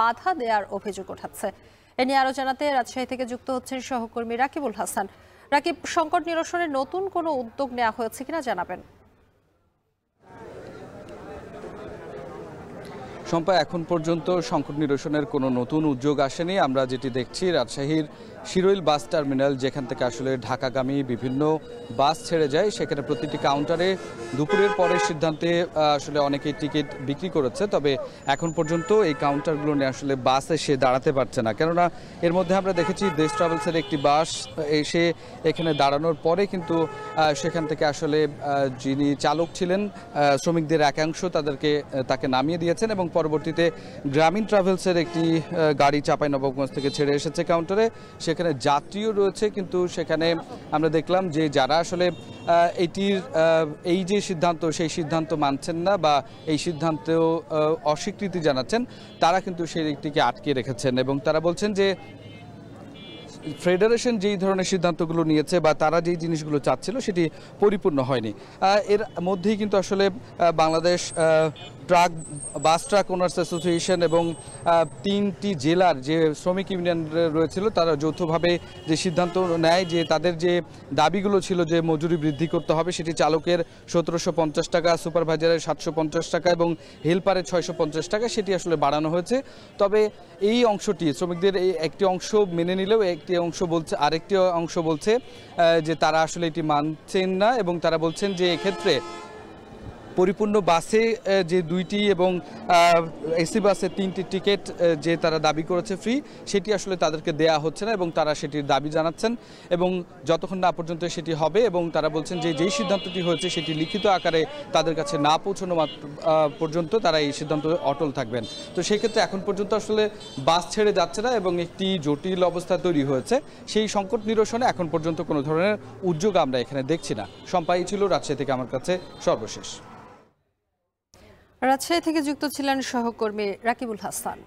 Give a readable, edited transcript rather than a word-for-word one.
বাধা দেওয়ার অভিযোগ ওঠাচ্ছে। এ নিয়ে আরো জানাতে রাজশাহী থেকে যুক্ত হচ্ছেন সহকর্মী রাকিবুল হাসান। রাকিব, সংকট নিরসনের নতুন কোনো উদ্যোগ নেওয়া হয়েছে কিনা জানাবেন। শম্পা, এখন পর্যন্ত সংকট নিরসনের কোনো নতুন উদ্যোগ আসেনি। আমরা যেটি দেখছি রাজশাহীর শিরোইল বাস টার্মিনাল, যেখান থেকে আসলে ঢাকাগামী বিভিন্ন বাস ছেড়ে যায়, সেখানে প্রতিটি কাউন্টারে দুপুরের পরের সিদ্ধান্তে আসলে অনেকেই টিকিট বিক্রি করেছে। তবে এখন পর্যন্ত এই কাউন্টারগুলো নিয়ে আসলে বাস এসে দাঁড়াতে পারছে না। কেননা এর মধ্যে আমরা দেখেছি দেশ ট্রাভেলসের একটি বাস এসে এখানে দাঁড়ানোর পরে কিন্তু সেখান থেকে আসলে যিনি চালক ছিলেন, শ্রমিকদের একাংশ তাকে নামিয়ে দিয়েছেন এবং পরবর্তীতে গ্রামীণ ট্রাভেলসের একটি গাড়ি চাঁপাইনবাবগঞ্জ থেকে ছেড়ে এসেছে কাউন্টারে। সেখানে যাত্রীও রয়েছে, কিন্তু সেখানে আমরা দেখলাম যে যারা আসলে এই যে সিদ্ধান্ত, সেই সিদ্ধান্ত মানছেন না বা এই সিদ্ধান্ত অস্বীকৃতি জানাচ্ছেন, তারা কিন্তু সেইটিকে আটকে রেখেছেন এবং তারা বলছেন যে ফেডারেশন যেই ধরনের সিদ্ধান্তগুলো নিয়েছে বা তারা যেই জিনিসগুলো চাচ্ছিল সেটি পরিপূর্ণ হয়নি। এর মধ্যেই কিন্তু আসলে Bangladesh bus truck owners association এবং 3টি জেলার যে শ্রমিক ইউনিয়ন রয়েছিল, তারা যৌথভাবে যে সিদ্ধান্ত নেয় যে তাদের যে দাবিগুলো ছিল যে মজুরি বৃদ্ধি করতে হবে, সেটি চালকের 1750 টাকা, সুপারভাইজারের 750 টাকা এবং হেল্পারের 650 টাকা, সেটি আসলে বাড়ানো হয়েছে। তবে এই অংশটি শ্রমিকদের এই একটি অংশ মেনে নিলেও আরেকটি অংশ বলছে যে তারা আসলে এটি মানছেন না এবং তারা বলছেন যে এক্ষেত্রে পরিপূর্ণ বাসে যে 2টি এবং এসি বাসে 3টি টিকিট যে তারা দাবি করেছে ফ্রি, সেটি আসলে তাদেরকে দেয়া হচ্ছে না এবং তারা সেটির দাবি জানাচ্ছেন এবং যতক্ষণ না পর্যন্ত সেটি হবে এবং তারা বলছেন যে যেই সিদ্ধান্তটি হয়েছে সেটি লিখিত আকারে তাদের কাছে না পৌঁছানো পর্যন্ত তারা এই সিদ্ধান্ত অটল থাকবেন। তো সেই ক্ষেত্রে এখন পর্যন্ত আসলে বাস ছেড়ে যাচ্ছে না এবং একটি জটিল অবস্থা তৈরি হয়েছে। সেই সংকট নিরসনে এখন পর্যন্ত কোনো ধরনের উদ্যোগ আমরা এখানে দেখছি না। সম্পাই ছিল রাজশাহী থেকে আমার কাছে সর্বশেষ। রাজশাহী থেকে যুক্ত ছিলেন সহকর্মী রাকিবুল হাসান।